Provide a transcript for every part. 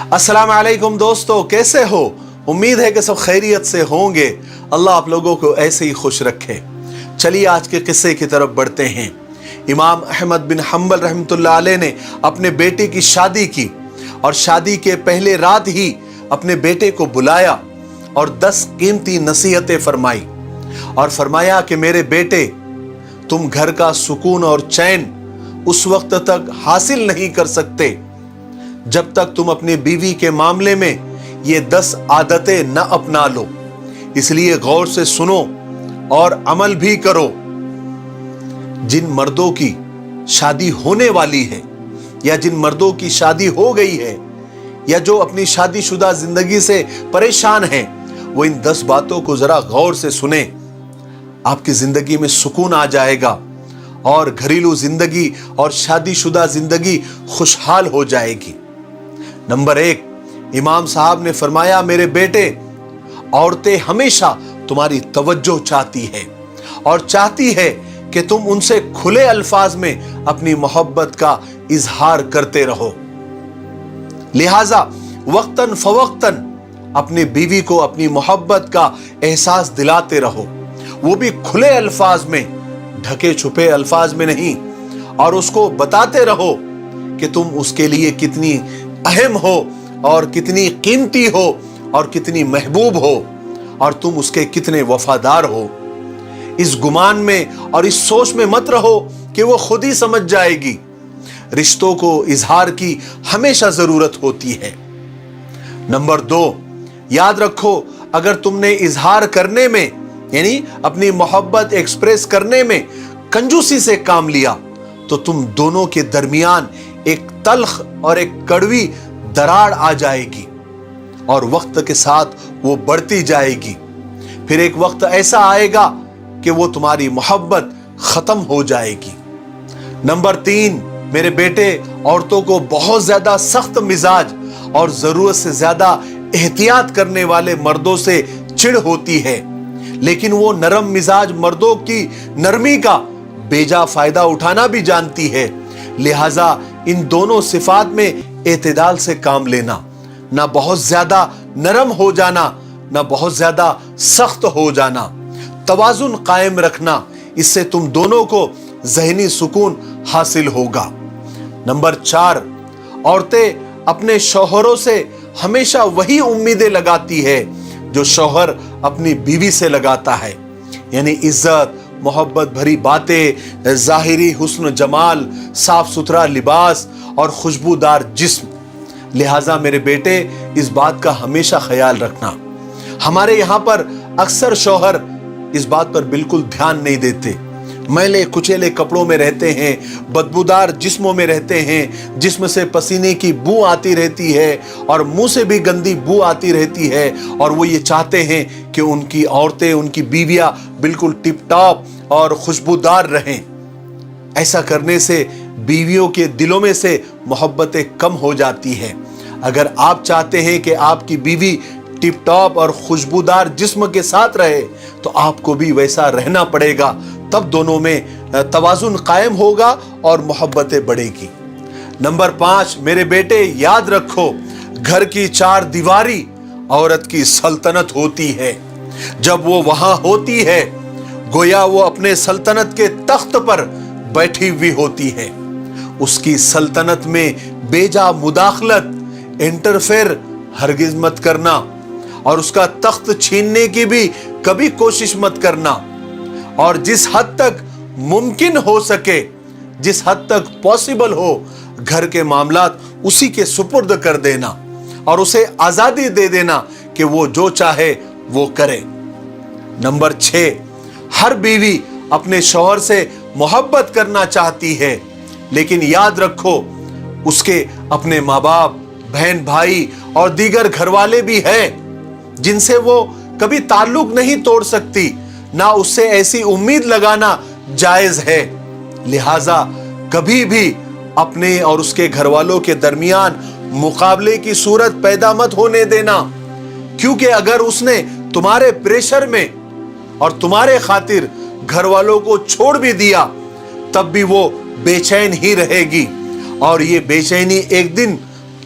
अस्सलाम वालेकुम दोस्तों, कैसे हो? उम्मीद है कि सब खैरियत से होंगे। अल्लाह आप लोगों को ऐसे ही खुश रखे। चलिए आज के किस्से की तरफ बढ़ते हैं। इमाम अहमद बिन हम्बल रहमतुल्लाह अलैह ने अपने बेटे की शादी की और शादी के पहले रात ही अपने बेटे को बुलाया और 10 कीमती नसीहतें फरमाई और फरमाया कि मेरे बेटे, तुम घर का सुकून और चैन उस वक्त तक हासिल नहीं कर सकते जब तक तुम अपनी बीवी के मामले में ये 10 आदतें न अपना लो। इसलिए गौर से सुनो और अमल भी करो। जिन मर्दों की शादी होने वाली है या जिन मर्दों की शादी हो गई है या जो अपनी शादीशुदा जिंदगी से परेशान हैं, वो इन 10 बातों को जरा गौर से सुने। आपकी जिंदगी में सुकून आ जाएगा और घरेलू जिंदगी और शादीशुदा जिंदगी खुशहाल हो जाएगी। नंबर 1, इमाम साहब ने फरमाया, मेरे बेटे, औरतें हमेशा तुम्हारी तवज्जो चाहती है और चाहती है कि तुम उनसे खुले अल्फाज में अपनी मोहब्बत का इजहार करते रहो। लिहाजा वक्तन फवक्तन अपनी बीवी को अपनी मोहब्बत का एहसास दिलाते रहो, वो भी खुले अल्फाज में, ढके छुपे अल्फाज में नहीं। और उसको बताते रहो कि तुम उसके लिए कितनी अहम हो और कितनी कीमती हो और कितनी महबूब हो और तुम उसके कितने वफादार हो। इस गुमान में और इस सोच में मत रहो कि वो खुद ही समझ जाएगी। रिश्तों को इजहार की हमेशा जरूरत होती है। नंबर 2, याद रखो, अगर तुमने इजहार करने में यानी अपनी मोहब्बत एक्सप्रेस करने में कंजूसी से काम लिया तो तुम दोनों के दरमियान एक तल्ख और एक कड़वी दरार आ जाएगी और वक्त के साथ वो बढ़ती जाएगी। फिर एक वक्त ऐसा आएगा कि वो तुम्हारी मोहब्बत खत्म हो जाएगी। नंबर 3, मेरे बेटे, औरतों को बहुत ज्यादा सख्त मिजाज और जरूरत से ज्यादा एहतियात करने वाले मर्दों से चिढ़ होती है, लेकिन वो नरम मिजाज मर्दों की नरमी का बेजा फायदा उठाना भी जानती है। लिहाजा इन दोनों सिफात में एतदाल से काम लेना, ना बहुत ज्यादा नरम हो जाना ना बहुत ज्यादा सख्त हो जाना। तवाजुन कायम रखना, इससे तुम दोनों को ज़हनी सुकून हासिल होगा। नंबर 4, औरतें अपने शौहरों से हमेशा वही उम्मीदें लगाती है जो शौहर अपनी बीवी से लगाता है, यानी इज्जत, मोहब्बत भरी बातें, जाहिरी हुस्न जमाल, साफ सुथरा लिबास और खुशबूदार जिस्म। लिहाजा मेरे बेटे, इस बात का हमेशा ख्याल रखना। हमारे यहाँ पर अक्सर शौहर इस बात पर बिल्कुल ध्यान नहीं देते। मैले कुचेले कपड़ों में रहते हैं, बदबूदार जिस्मों में रहते हैं, जिस्म से पसीने की बू आती रहती है और मुंह से भी गंदी बू आती रहती है, और वो ये चाहते हैं कि उनकी औरतें, उनकी बीवियां बिल्कुल टिप टॉप और खुशबूदार रहें। ऐसा करने से बीवियों के दिलों में से मोहब्बतें कम हो जाती हैं। अगर आप चाहते हैं कि आपकी बीवी टिप टॉप और खुशबूदार जिस्म के साथ रहे तो आपको भी वैसा रहना पड़ेगा, तब दोनों में तवाजुन कायम होगा और मोहब्बतें बढ़ेगी। नंबर 5, मेरे बेटे, याद रखो, घर की 4 दीवारी औरत की सल्तनत होती है। जब वो वहां होती है गोया वो अपने सल्तनत के तख्त पर बैठी हुई होती है। उसकी सल्तनत में बेजा मुदाखलत, इंटरफेयर हरगिज मत करना और उसका तख्त छीनने की भी कभी कोशिश मत करना। और जिस हद तक मुमकिन हो सके, जिस हद तक पॉसिबल हो, घर के मामलात उसी के सुपुर्द कर देना और उसे आजादी दे देना कि वो जो चाहे वो करे। नंबर 6, हर बीवी अपने शौहर से मोहब्बत करना चाहती है, लेकिन याद रखो, उसके अपने माँ बाप, बहन भाई और दीगर घरवाले भी हैं जिनसे वो कभी ताल्लुक नहीं तोड़ सकती, ना उससे ऐसी उम्मीद लगाना जायज है। लिहाजा कभी भी अपने और उसके घरवालों के दरमियान मुकाबले की सूरत पैदा मत होने देना, क्योंकि अगर उसने तुम्हारे प्रेशर में और तुम्हारे खातिर घरवालों को छोड़ भी दिया तब भी वो बेचैन ही रहेगी और ये बेचैनी एक दिन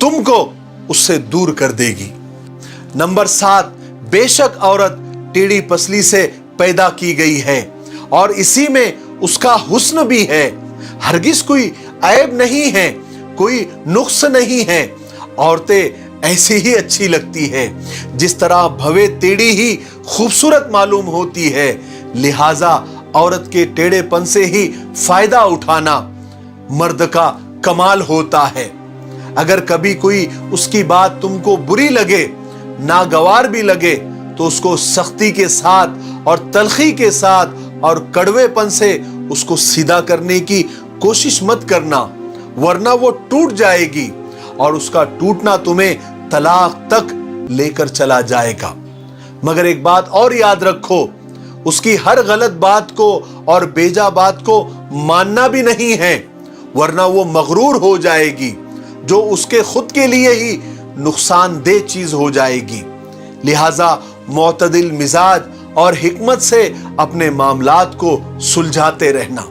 तुमको उससे दूर कर देगी। नंबर 7, बेशक औरत टेढ़ी पसली से पैदा की गई है और इसी में उसका हुस्न भी है। हरगिज कोई ऐब नहीं है, कोई नुक्स नहीं है। औरतें ऐसी ही अच्छी लगती है जिस तरह भवे टेढ़ी ही खूबसूरत मालूम होती है। लिहाजा औरत के टेढ़ेपन से ही फायदा उठाना मर्द का कमाल होता है। अगर कभी कोई उसकी बात तुमको बुरी लगे, नागवार भी लगे, तो उसको सख्ती के साथ और तलखी के साथ और कड़वेपन से उसको सीधा करने की कोशिश मत करना, वरना वो टूट जाएगी और उसका टूटना तुम्हें तलाक तक लेकर चला जाएगा। मगर एक बात और याद रखो, उसकी हर गलत बात को और बेजा बात को मानना भी नहीं है, वरना वो मगरूर हो जाएगी, जो उसके खुद के लिए ही नुकसानदेह चीज हो जाएगी। लिहाजा मुअतदिल मिजाज और हिकमत से अपने मामलात को सुलझाते रहना।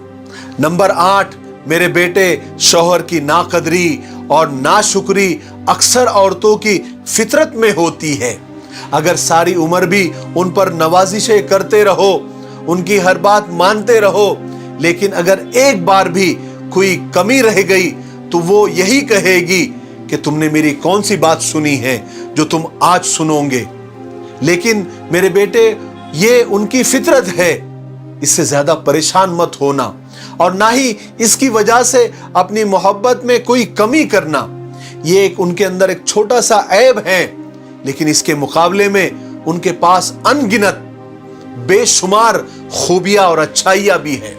नंबर 8, मेरे बेटे, शौहर की नाकदरी और नाशुक्री अक्सर औरतों की फितरत में होती है। अगर सारी उम्र भी उन पर नवाजिशें करते रहो, उनकी हर बात मानते रहो, लेकिन अगर एक बार भी कोई कमी रह गई तो वो यही कहेगी कि तुमने मेरी कौन सी बात सुनी है जो तुम आज सुनोगे। लेकिन मेरे बेटे, ये उनकी फितरत है, इससे ज्यादा परेशान मत होना और ना ही इसकी वजह से अपनी मोहब्बत में कोई कमी करना। ये उनके अंदर एक छोटा सा ऐब है, लेकिन इसके मुकाबले में उनके पास अनगिनत बेशुमार खूबियां और अच्छाइयां भी है।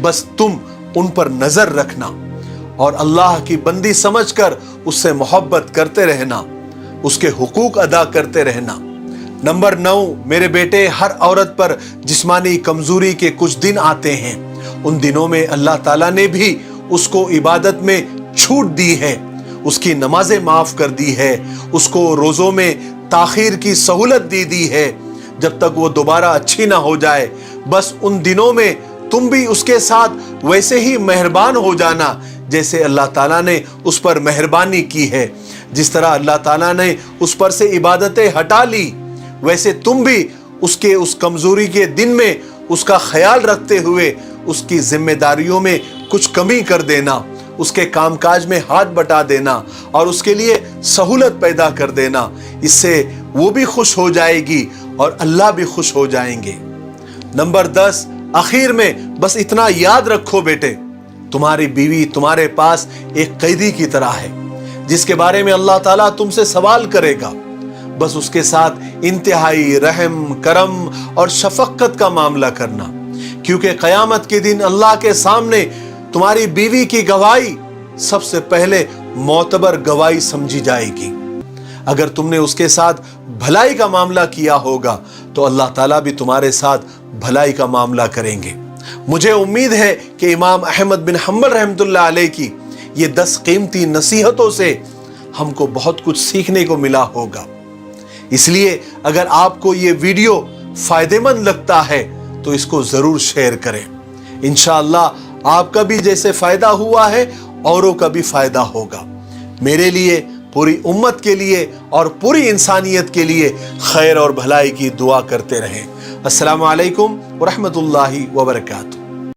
बस तुम उन पर नजर रखना और अल्लाह की बंदी समझकर उससे मोहब्बत करते रहना, उसके हुकूक अदा करते रहना। नंबर 9, मेरे बेटे, हर औरत पर जिस्मानी कमजोरी के कुछ दिन आते हैं। उन दिनों में अल्लाह ताला ने भी उसको इबादत में छूट दी है, उसकी नमाजें माफ कर दी है, उसको रोजों में ताखीर की सहूलत दे दी है जब तक वो दोबारा अच्छी ना हो जाए। बस उन दिनों में तुम भी उसके साथ वैसे ही मेहरबान हो जाना जैसे अल्लाह ताला ने उस पर मेहरबानी की है। जिस तरह अल्लाह ताला ने उस पर से इबादतें हटा ली, वैसे तुम भी उसके उस कमजोरी के दिन में उसका ख्याल रखते हुए उसकी जिम्मेदारियों में कुछ कमी कर देना, उसके कामकाज में हाथ बटा देना और उसके लिए सहूलत पैदा कर देना। इससे वो भी खुश हो जाएगी और अल्लाह भी खुश हो जाएंगे। नंबर 10, आखिर में बस इतना याद रखो बेटे, तुम्हारी बीवी तुम्हारे पास एक कैदी की तरह है जिसके बारे में अल्लाह ताला तुमसे सवाल करेगा। बस उसके साथ इंतहाई रहम, करम और शफकत का मामला करना, क्योंकि क़यामत के दिन अल्लाह के सामने तुम्हारी बीवी की गवाही सबसे पहले मोतबर गवाही समझी जाएगी। अगर तुमने उसके साथ भलाई का मामला किया होगा तो अल्लाह ताला भी तुम्हारे साथ भलाई का मामला करेंगे। मुझे उम्मीद है कि इमाम अहमद बिन हम्बल रहमतुल्लाह अलैह की ये 10 कीमती नसीहतों से हमको बहुत कुछ सीखने को मिला होगा। इसलिए अगर आपको ये वीडियो फायदेमंद लगता है तो इसको जरूर शेयर करें। इंशाअल्लाह आपका भी जैसे फायदा हुआ है औरों का भी फायदा होगा। मेरे लिए, पूरी उम्मत के लिए और पूरी इंसानियत के लिए खैर और भलाई की दुआ करते रहें। अस्सलामु अलैकुम व रहमतुल्लाहि व बरकातुहू।